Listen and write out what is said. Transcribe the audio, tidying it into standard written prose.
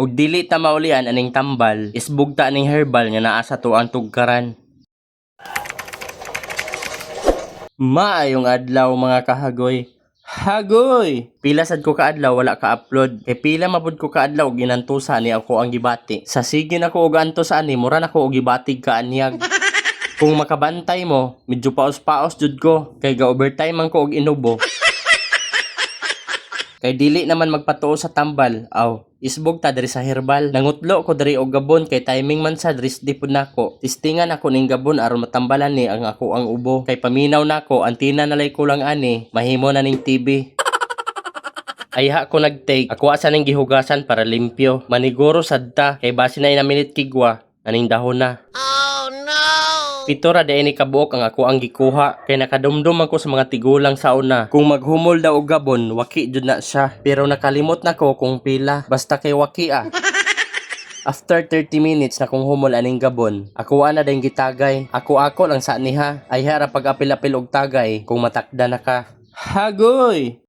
ug dili ta maulian aning tambal, isbugta aning herbal nga naa sa tuang tugkaran. Maayong adlaw mga kahagoy. Hagoy! Pila sad ko kaadlaw wala ka-upload. Kay pila mabud ko kaadlaw og ginantusa ni ako ang gibati. Sa sige nako og antos ani, mura nako og gibatig ka anyag. Kung makabantay mo, medyo paos-paos jud ko. Kay ga-overtime man ko og inubo. Kay dili naman magpatuo sa tambal. Aw, isbog ta diri sa herbal. Nangutlo ko diri og gabon kay timing man sa dris di pud nako. Tistingan ako ning gabon aron matambalan ni ang ako ang ubo. Kay paminaw nako, antina nalay ko lang ani, mahimo na ning TV. Ayha ko nag-take, ako asa ning gihugasan para limpyo. Maniguro sadta kay base na ina minute kigwa, aning dahon na. Pito ra day ni kabuok ang ako ang gikuha kay nakadumdum ako sa mga tigulang sa una. Kung maghumol daw og gabon, waki jud na siya. Pero nakalimot nako kung pila, basta kay waki ah. After 30 minutes na kung humol aning gabon, ako ana dayong gitagay. Ako lang sa niha. Ay hara pag apil-apil og tagay kung matakda na ka. Hagoy!